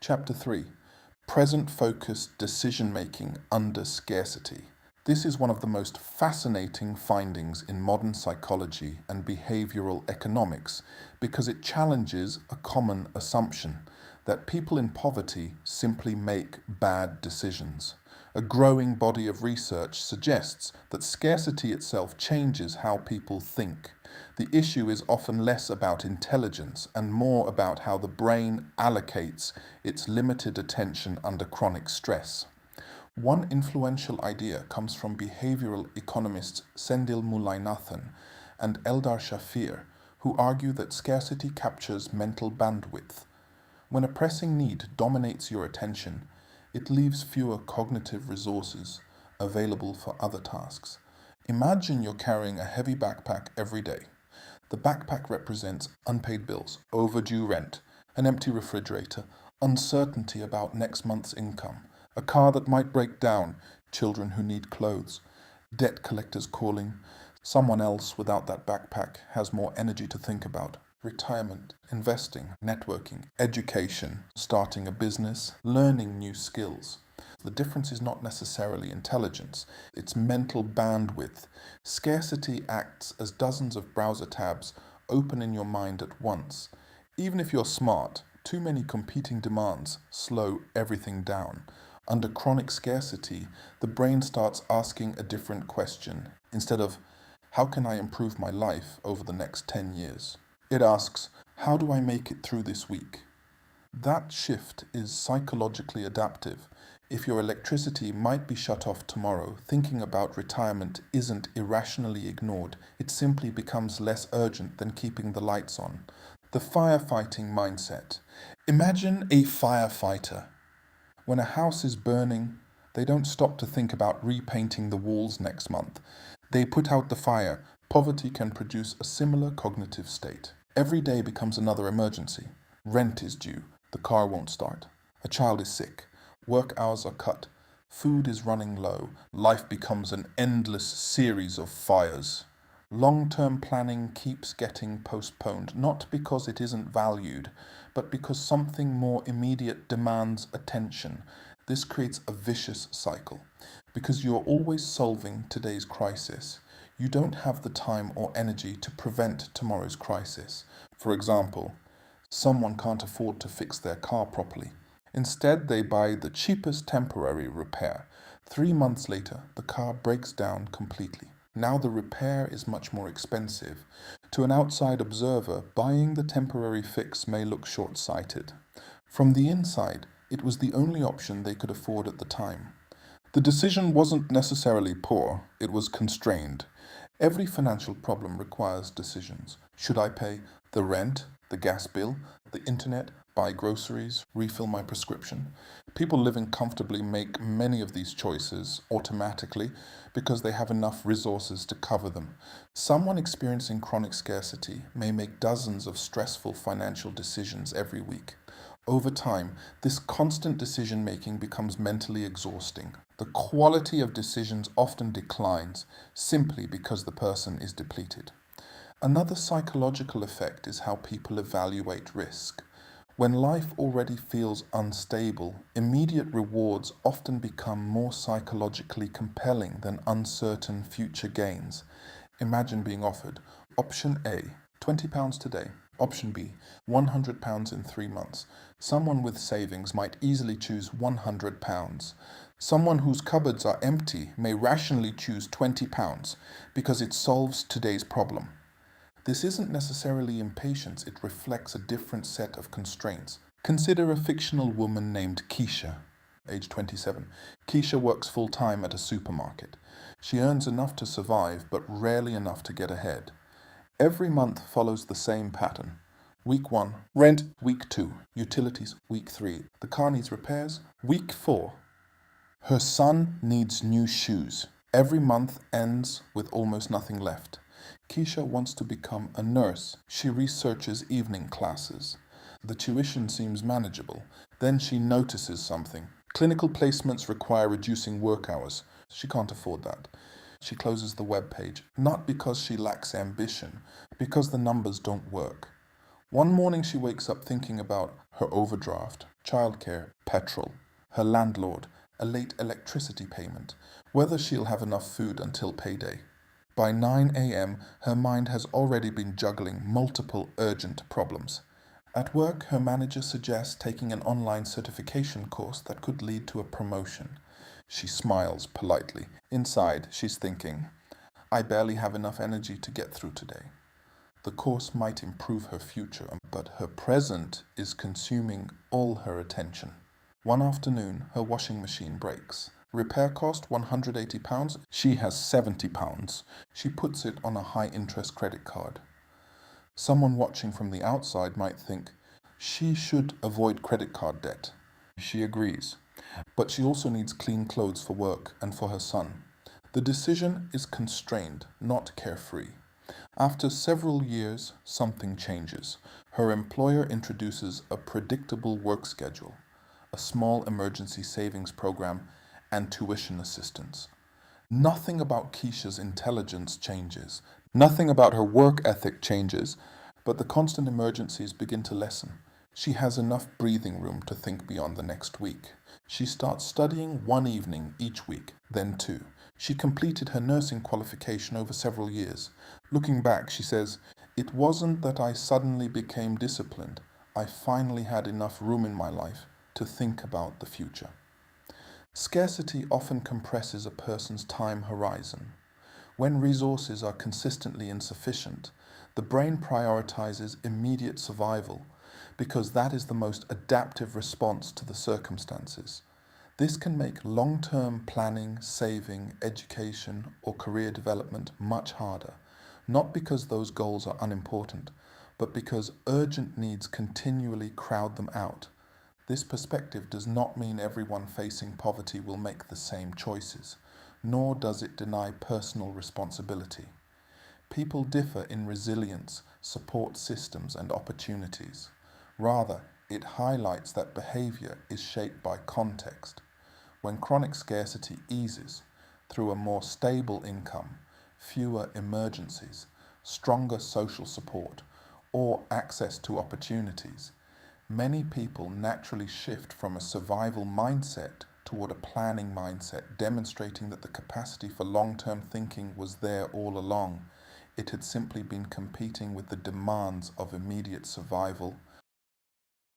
Chapter 3. Present-focused decision-making under scarcity. This is one of the most fascinating findings in modern psychology and behavioral economics because it challenges a common assumption that people in poverty simply make bad decisions. A growing body of research suggests that scarcity itself changes how people think. The issue is often less about intelligence and more about how the brain allocates its limited attention under chronic stress. One influential idea comes from behavioral economists Sendhil Mullainathan and Eldar Shafir, who argue that scarcity captures mental bandwidth. When a pressing need dominates your attention, it leaves fewer cognitive resources available for other tasks. Imagine you're carrying a heavy backpack every day. The backpack represents unpaid bills, overdue rent, an empty refrigerator, uncertainty about next month's income, a car that might break down, children who need clothes, debt collectors calling. Someone else without that backpack has more energy to think about. Retirement, investing, networking, education, starting a business, learning new skills. The difference is not necessarily intelligence, it's mental bandwidth. Scarcity acts as dozens of browser tabs open in your mind at once. Even if you're smart, too many competing demands slow everything down. Under chronic scarcity, the brain starts asking a different question. Instead of, how can I improve my life over the next 10 years? It asks, how do I make it through this week? That shift is psychologically adaptive. If your electricity might be shut off tomorrow, thinking about retirement isn't irrationally ignored. It simply becomes less urgent than keeping the lights on. The firefighting mindset. Imagine a firefighter. When a house is burning, they don't stop to think about repainting the walls next month. They put out the fire. Poverty can produce a similar cognitive state. Every day becomes another emergency. Rent is due. The car won't start. A child is sick. Work hours are cut. Food is running low. Life becomes an endless series of fires. Long-term planning keeps getting postponed, not because it isn't valued, but because something more immediate demands attention. This creates a vicious cycle. Because you're always solving today's crisis, you don't have the time or energy to prevent tomorrow's crisis. For example, someone can't afford to fix their car properly. Instead, they buy the cheapest temporary repair. 3 months later, the car breaks down completely. Now the repair is much more expensive. To an outside observer, buying the temporary fix may look short-sighted. From the inside, it was the only option they could afford at the time. The decision wasn't necessarily poor, it was constrained. Every financial problem requires decisions. Should I pay the rent, the gas bill, the internet, buy groceries, refill my prescription? People living comfortably make many of these choices automatically because they have enough resources to cover them. Someone experiencing chronic scarcity may make dozens of stressful financial decisions every week. Over time, this constant decision-making becomes mentally exhausting. The quality of decisions often declines simply because the person is depleted. Another psychological effect is how people evaluate risk. When life already feels unstable, immediate rewards often become more psychologically compelling than uncertain future gains. Imagine being offered option A, £20 today. Option B, £100 in 3 months. Someone with savings might easily choose £100. Someone whose cupboards are empty may rationally choose £20 because it solves today's problem. This isn't necessarily impatience, it reflects a different set of constraints. Consider a fictional woman named Keisha, age 27. Keisha works full-time at a supermarket. She earns enough to survive, but rarely enough to get ahead. Every month follows the same pattern. Week 1, rent. Week 2, utilities. Week 3, the car needs repairs. Week 4, her son needs new shoes. Every month ends with almost nothing left. Keisha wants to become a nurse. She researches evening classes. The tuition seems manageable. Then she notices something. Clinical placements require reducing work hours. She can't afford that. She closes the web page, not because she lacks ambition, because the numbers don't work. One morning she wakes up thinking about her overdraft, childcare, petrol, her landlord, a late electricity payment, whether she'll have enough food until payday. By 9 a.m., her mind has already been juggling multiple urgent problems. At work, her manager suggests taking an online certification course that could lead to a promotion. She smiles politely. Inside, she's thinking, I barely have enough energy to get through today. The course might improve her future, but her present is consuming all her attention. One afternoon, her washing machine breaks. Repair cost £180. She has £70. She puts it on a high interest credit card. Someone watching from the outside might think she should avoid credit card debt. She agrees. But she also needs clean clothes for work and for her son. The decision is constrained, not carefree. After several years, something changes. Her employer introduces a predictable work schedule, a small emergency savings program, and tuition assistance. Nothing about Keisha's intelligence changes. Nothing about her work ethic changes, but the constant emergencies begin to lessen. She has enough breathing room to think beyond the next week. She starts studying one evening each week, then two. She completed her nursing qualification over several years. Looking back, she says, "It wasn't that I suddenly became disciplined. I finally had enough room in my life to think about the future." Scarcity often compresses a person's time horizon. When resources are consistently insufficient, the brain prioritizes immediate survival because that is the most adaptive response to the circumstances. This can make long-term planning, saving, education, or career development much harder, not because those goals are unimportant, but because urgent needs continually crowd them out. This perspective does not mean everyone facing poverty will make the same choices, nor does it deny personal responsibility. People differ in resilience, support systems, and opportunities. Rather, it highlights that behavior is shaped by context. When chronic scarcity eases through a more stable income, fewer emergencies, stronger social support, or access to opportunities, many people naturally shift from a survival mindset toward a planning mindset, demonstrating that the capacity for long-term thinking was there all along. It had simply been competing with the demands of immediate survival